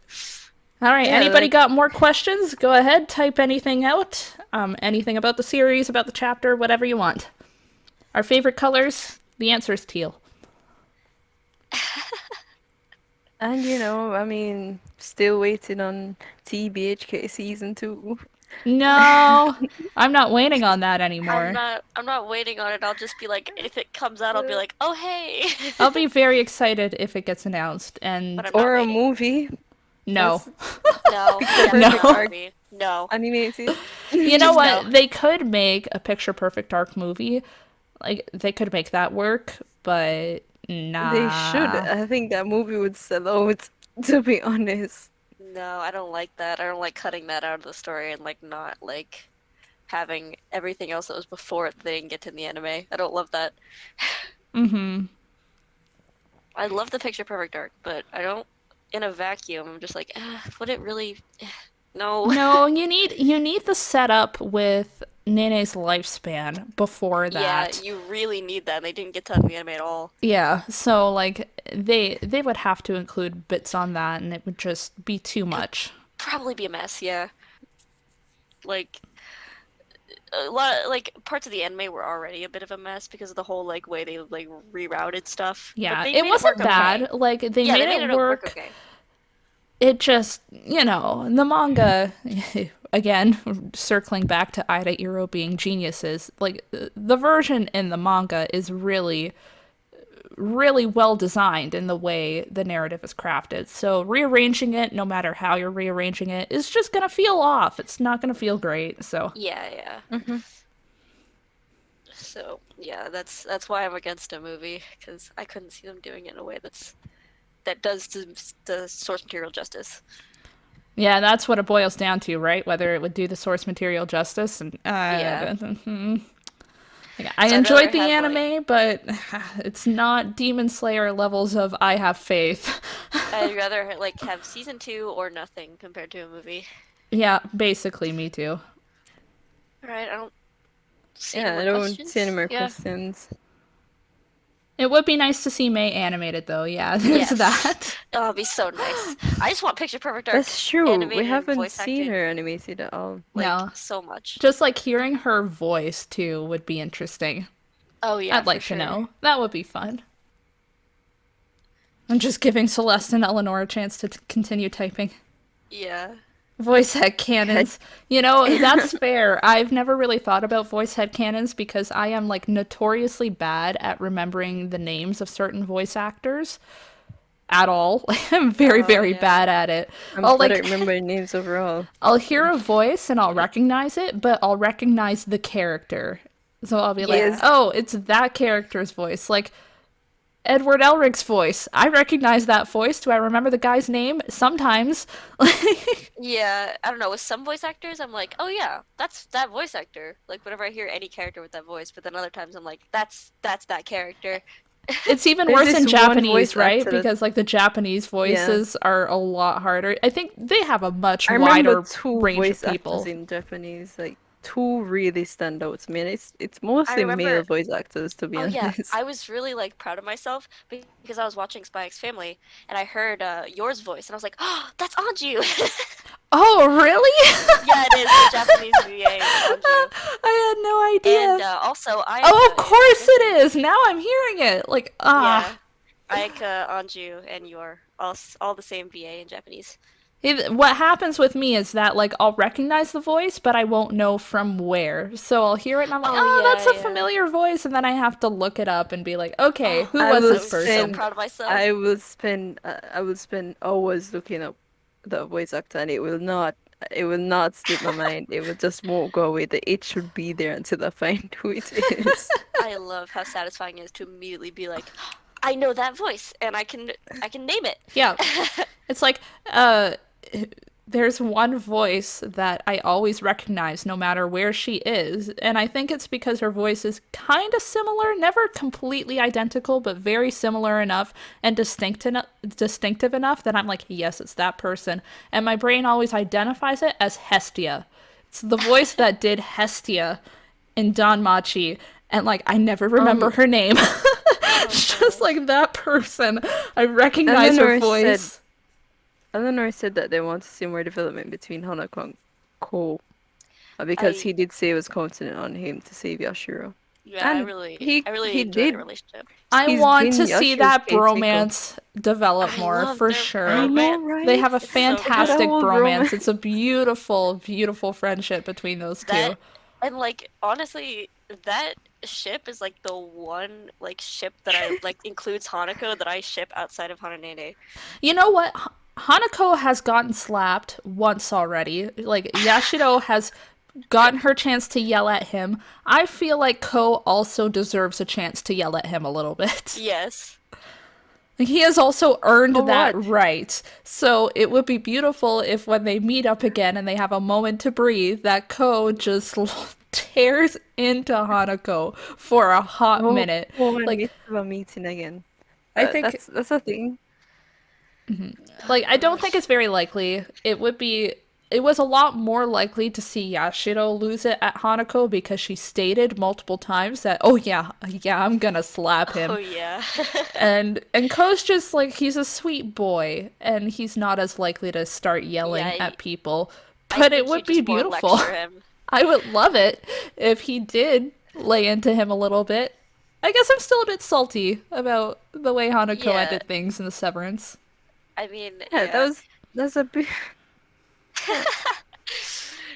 All right, Yeah, anybody like- got more questions? Go ahead, type anything out. Anything about the series, about the chapter, whatever you want. Our favorite colors? The answer is teal. And I mean, still waiting on TBHK season 2. No, I'm not waiting on that anymore. I'm not waiting on it. I'll just be like, if it comes out, I'll be like, oh hey. I'll be very excited if it gets announced. And But I'm not Or a waiting. movie no, that's No, perfect definitely not arc. me. No. animated. you know Just what? no. They could make a picture perfect arc movie. Like they could make that work, but nah. They should. I think that movie would sell out, to be honest. No, I don't like that. I don't like cutting that out of the story and like not like having everything else that was before it that they didn't get to in the anime. I don't love that. Mm-hmm. I love the picture perfect arc, but I don't in a vacuum. I'm just like, would it really? No. No, you need the setup with Nene's lifespan before that. Yeah, you really need that. And they didn't get to that in the anime at all. Yeah, so like they would have to include bits on that and it would just be too much. Probably be a mess. Yeah. Like a lot like parts of the anime were already a bit of a mess because of the whole like way they like rerouted stuff. But Yeah, they it made wasn't work okay. bad. Like they Yeah, made they made it it work. okay. It just, the manga again, circling back to AidaIro being geniuses, like the version in the manga is really really well designed in the way the narrative is crafted. So rearranging it, no matter how you're rearranging it, is just gonna feel off. It's not gonna feel great. So Yeah. Mhm. So yeah, that's why I'm against a movie because I couldn't see them doing it in a way that does the source material justice. yeah, that's what it boils down to, right? Whether it would do the source material justice. And Yeah. Like, I So I'd enjoyed rather the have, anime, but it's not Demon Slayer levels of I have faith. I'd rather like have season 2 or nothing compared to a movie. Yeah, basically, me too. All right, I don't see Yeah, any I more don't questions. see any more Yeah. questions. It would be nice to see May animated, though. Yeah, there's Yes. that. Oh, it'd be so nice. I just want picture perfect arc That's true. We animated and haven't voice seen acted her animated at all. like No. so much. Just like hearing her voice too would be interesting. Oh yeah, I'd like for to sure. know. That would be fun. I'm just giving Celeste and Eleanor a chance to continue typing. Yeah. Voice head cannons. That's fair. I've never really thought about voice head cannons because I am like notoriously bad at remembering the names of certain voice actors at all. I'm very, Oh, very yeah. bad at it. I'm I'll bad like at remembering names overall. I'll hear a voice and I'll recognize it, but I'll recognize the character. So I'll be like, Yes. oh, it's that character's voice. Like Edward Elric's voice. I recognize that voice. Do I remember the guy's name? Sometimes. Yeah, I don't know. With some voice actors, I'm like, oh yeah, that's that voice actor. Like whenever I hear any character with that voice, but then other times I'm like, that's that character. It's even There's worse in this one Japanese, voice right? actor that- Because like the Japanese voices are a lot harder. I think they have a much I remember wider two range voice of people. actors in Japanese, like two really stand out to me. And it's mostly remember- male voice actors, to be Oh yeah, honest. I was really like proud of myself because I was watching Spy X Family and I heard yours voice and I was like, oh, that's Anju. Oh, really? Yeah, it is the Japanese VA is Anju. I had no idea. And also, I Oh, of course it is. Now I'm hearing it. Like, Yeah, Ayaka, Anju, and Yor all the same VA in Japanese. What happens with me is that, like, I'll recognize the voice, but I won't know from where. So I'll hear it and I'm like, Oh oh, yeah, that's a yeah. familiar voice. And then I have to look it up and be like, okay, Oh, who I was will this I'm so person? spend proud of myself. I will spend hours looking up the voice actor, and it will not slip my mind. It will just won't go away. The it should be there until I find who it is. I love how satisfying it is to immediately be like, I know that voice, and I can name it. Yeah. It's like, uh, there's one voice that I always recognize no matter where she is, and I think it's because her voice is kind of similar, never completely identical, but very similar enough and distinctive enough that I'm like, yes, it's that person. And my brain always identifies it as Hestia. It's the voice that did Hestia in Don Machi, and like I never remember Um, her name. Oh It's just gosh. like that person. I recognize her Eleanor said voice. Eleanor said that they want to see more development between Hanako and KOU, because I he did say he was confident on him to save Yashiro. yeah, I And really he I really he enjoy their did. relationship. I He's want been to see Yashiro's that caretaker. bromance develop I more love for their I sure. know, bromance. They right? have a It's so I got a good. fantastic whole bromance. romance. It's a beautiful, beautiful friendship between those That two. and like honestly, that ship is like the one like ship that I like includes Hanako that I ship outside of Hananene. You know what? Hanako has gotten slapped once already. Like, Yashiro has gotten her chance to yell at him. I feel like Ko also deserves a chance to yell at him a little bit. Yes. He has also earned For that what? right. So it would be beautiful if when they meet up again and they have a moment to breathe, that Ko just tears into Hanako for a hot Oh, minute. oh, and Like, Mitsuba meeting again. I think That's a thing. Oh like I don't think gosh. it's very likely. It was a lot more likely to see Yashiro lose it at Hanako because she stated multiple times that, oh yeah, yeah, I'm gonna slap Oh him. yeah. And Ko's just like he's a sweet boy and he's not as likely to start Yeah, yelling at people. I But it think you would be just more beautiful. lecture him. I would love it if he did lay into him a little bit. I guess I'm still a bit salty about the way Hanako Yeah, ended things in the Severance. I mean, Yeah, yeah. that's a big.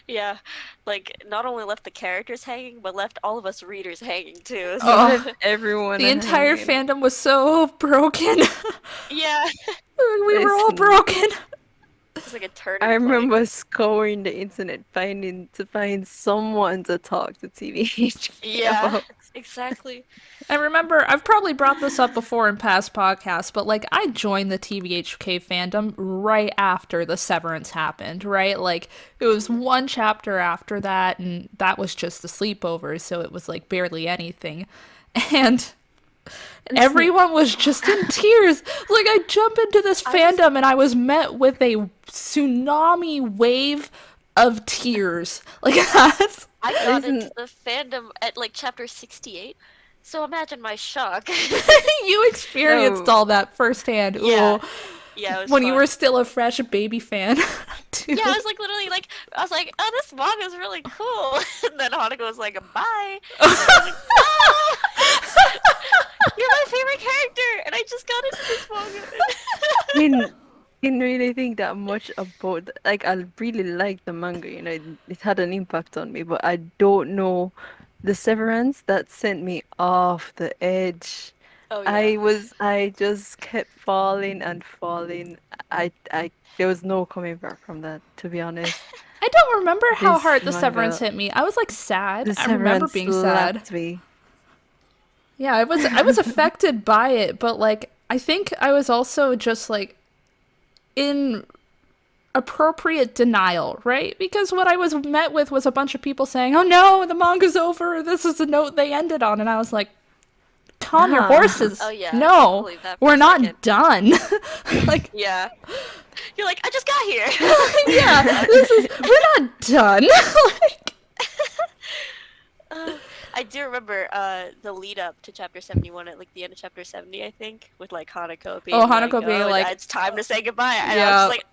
Yeah, like not only left the characters hanging, but left all of us readers hanging too. You So left Oh, everyone the entire hanging. fandom was so broken. yeah, We were all Listen, broken. it's like a I turning point. remember scouring the internet to find someone to talk to TBHK Yeah, about. exactly. I remember, I've probably brought this up before in past podcasts, but like I joined the TBHK fandom right after the Severance happened, right? Like it was one chapter after that, and that was just the sleepover, so it was like barely anything. And Listen, everyone was just in tears. Like I jump into this I just fandom and I was met with a tsunami wave of tears. Like that's I got into listen, the fandom at like chapter 68, so imagine my shock. you experienced no. all that firsthand. Yeah, Ooh, yeah, it was when you were fun. still a fresh baby fan, too. Yeah, I was like literally like I was like, oh, this manga is really cool. And then Hanako was like, bye. And I was like, no, you're my favorite character, and I just got into this manga. Didn't really think that much about, like, I really liked the manga, it had an impact on me, but I don't know the Severance that sent me off the edge. Oh yeah. I just kept falling and falling. I There was no coming back from that, to be honest. I don't remember how This hard the Severance manga, hit me. I was like sad. the I remember Severance being sad. slapped me. Yeah, I was affected by it, but like I think I was also just like in appropriate denial, right? Because what I was met with was a bunch of people saying, "Oh no, the manga's over. This is the note they ended on." And I was like, "Calm your Nah. Oh horses. yeah, I didn't No. believe that for We're a second. not done." Like, Yeah. You're like, I just got here. yeah, we're not done. Like, Uh, I do remember the lead up to chapter 71 at like the end of chapter 70, I think, with like Hanako oh, being like, Hanako being "Oh, like, it's time to say goodbye," and I was yeah. just like,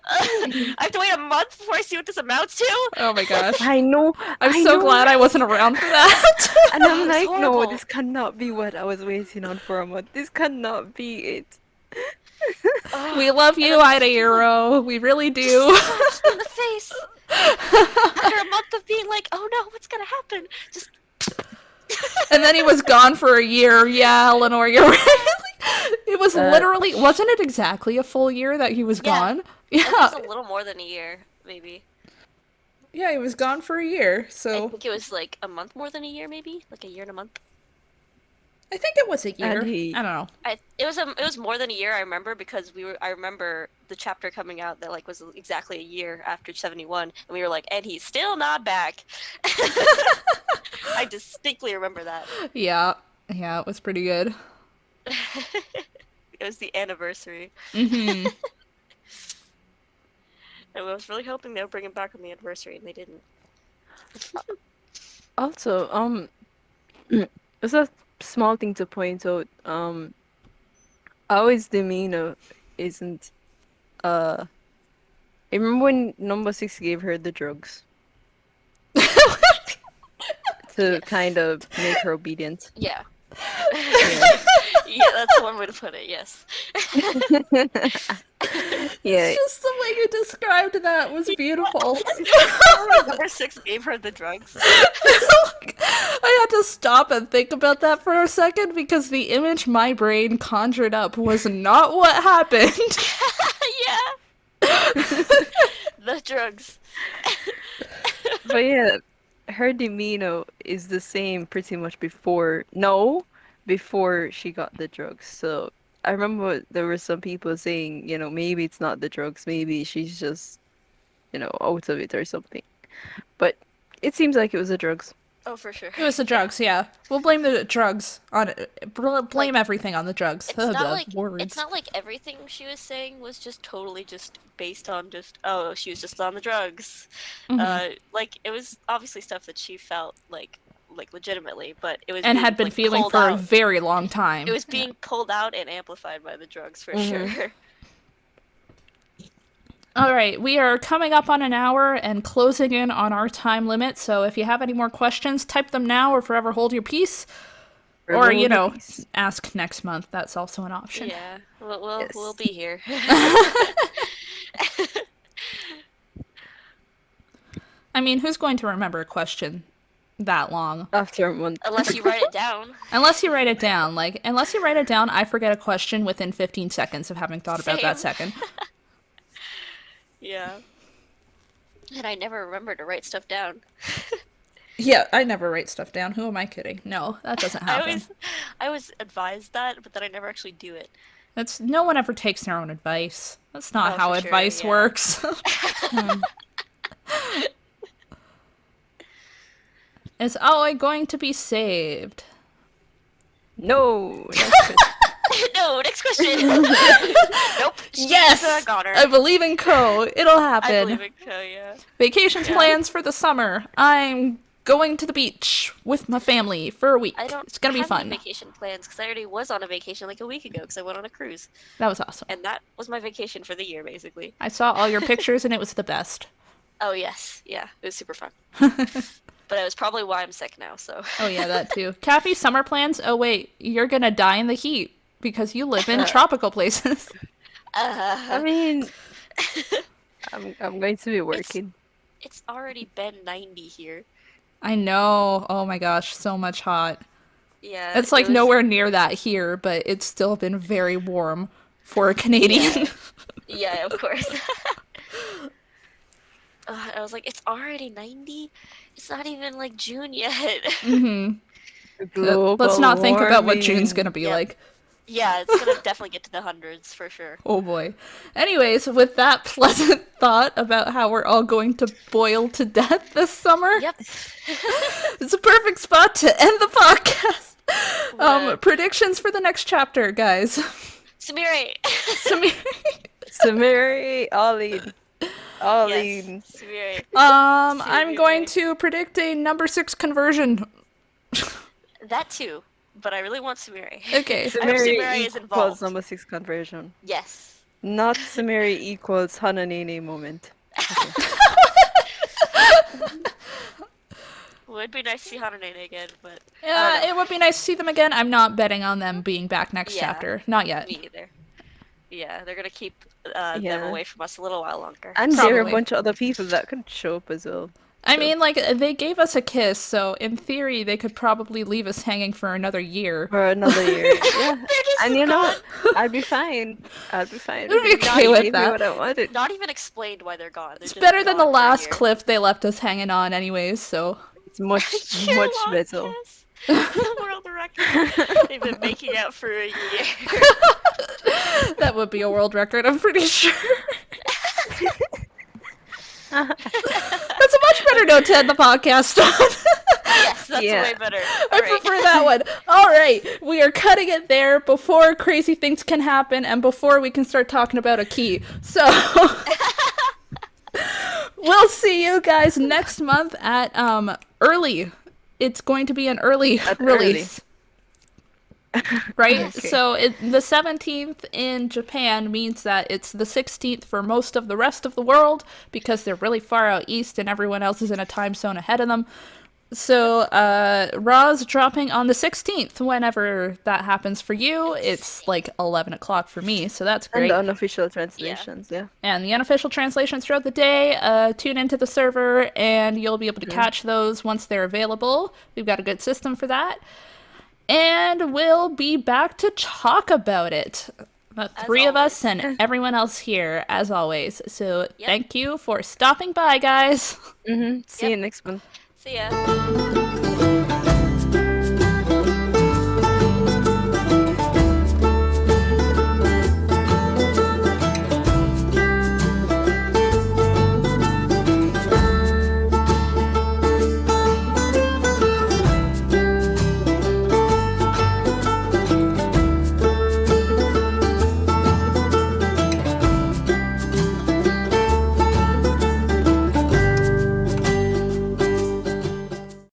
I have to wait a month before I see what this amounts to. Oh my gosh. I know, I'm I so know, glad I right? wasn't around for that. And Oh, I'm it was like, no, horrible. this cannot be what I was waiting on for a month. This cannot be it. We love you, AidaIro. We really do. Punched me in the face. After a month of being like, oh no, what's gonna happen? Just And then he was gone for a year. Yeah, Eleanor, you're right. It was literally, wasn't it exactly a full year that he was gone? I think Yeah. it was a little more than a year, maybe. Yeah, he was gone for a year. I So think it was like a month more than a year, maybe, like a year and a month. I think it was a year. And he- I don't know. It was more than a year. I remember because I remember the chapter coming out that like was exactly a year after 71, and we were like, and he's still not back. I distinctly remember that. Yeah. Yeah, it was pretty good. It was the anniversary, Hmm. and I was really hoping they would bring him back on the anniversary, and they didn't. Also, it's a small thing to point out. Aoi's demeanor isn't. I remember when number 6 gave her the drugs to kind of make her obedient. Yeah. Yeah. Yeah, that's one way to put it. Yes. Yeah. Just the way you described that was beautiful. Number 6 gave her the drugs. I had to stop and think about that for a second because the image my brain conjured up was not what happened. Yeah. The drugs. But yeah, her demeanor is the same pretty much before she got the drugs. So I remember there were some people saying, maybe it's not the drugs, maybe she's just, out of it or something. But it seems like it was the drugs. Oh, for sure. It was the drugs, yeah. We'll blame the drugs on it. Blame everything on the drugs. It's not like words. it's not like everything she was saying was just totally just based on just oh she was just on the drugs. Mhm. Like it was obviously stuff that she felt like legitimately, but it was And being, had been like, feeling pulled for a out. very long time. It was being pulled out and amplified by the drugs for Mhm. sure. All right, we are coming up on an hour and closing in on our time limit. So if you have any more questions, type them now or forever hold your peace. Or, Peace. ask next month. That's also an option. Yeah, we'll Yes. be here. I mean, who's going to remember a question that long? After a month. Unless you write it down. Unless you write it down. Unless you write it down, I forget a question within 15 seconds of having thought about that Same. second. Yeah. And I never remember to write stuff down. Yeah, I never write stuff down. Who am I kidding? No, that doesn't happen. I always advise that, but then I never actually do it. No one ever takes their own advice. That's not Oh, how for sure, advice yeah. works. Is Aoi going to be saved? No. No, next question. Nope. Yes! Goner. I believe in KOU. It'll happen. I believe it, yeah. Vacation Yeah. plans for the summer. I'm going to the beach with my family for a week. I don't It's gonna be have any fun. vacation plans because I already was on a vacation like a week ago because I went on a cruise. That was awesome. And that was my vacation for the year, basically. I saw all your pictures and it was the best. Oh, yes. Yeah, it was super fun. But it was probably why I'm sick now, so. Oh yeah, that too. Cappy, summer plans? Oh wait, you're gonna die in the heat because you live in tropical places. I mean, I'm going to be working. It's already been 90 here. I know. Oh my gosh, so much hot. Yeah. It's like it was- nowhere near that here, but it's still been very warm for a Canadian. Yeah, of course. I was like, it's already 90? It's not even like June yet. Mm-hmm. Global Let's not think about what warming. June's gonna be Yep. like. Yeah, it's gonna definitely get to the hundreds for sure. Oh boy. Anyways, with that pleasant thought about how we're all going to boil to death this summer, Yep. it's a perfect spot to end the podcast. Right. Predictions for the next chapter, guys. Sumire! Samiri, Ollie. Yes, Sumire. I'm going to predict a number 6 conversion. That too, but I really want Sumire. Okay. I hope Sumire Samiri is equals involved. number 6 conversion. Yes. Not Samiri equals Hananene moment. Would be nice to see Hananene again, but Yeah, it would be nice to see them again. I'm not betting on them being back next Yeah. chapter. Not yet. me either. they're gonna keep them Yeah. away from us a little while longer. And there are a Probably. bunch of other people that could show up as well. I So- mean, like, they gave us a kiss, so in theory, they could probably leave us hanging for another year. For another year. Yeah. They're just And you know gone. what? I'd be fine. I'd be fine. I'd be They okay with gave me that. what I wanted. Not even explained why they're gone. They're It's just better than the gone for a last year. cliff they left us hanging on anyways, so... It's much, Year much long better. kiss. The world record. They've been making out for a year. That would be a world record, I'm pretty sure. That's a much better note to end the podcast on. Yes, that's Yeah. way better. I All right. prefer that one. All right, we are cutting it there before crazy things can happen and before we can start talking about a key. So we'll see you guys next month at early. It's going to be an early At release. Right? Okay. So the 17th in Japan means that it's the 16th for most of the rest of the world because they're really far out east and everyone else is in a time zone ahead of them. So Raw's dropping on the 16th. Whenever that happens for you, it's like 11 o'clock for me, so that's And great. the unofficial translations, yeah. And the unofficial translations throughout the day, tune into the server and you'll be able to catch those once they're available. We've got a good system for that. And we'll be back to talk about it. The three of us and everyone else here, as always. So thank you for stopping by, guys. See you next one. See ya.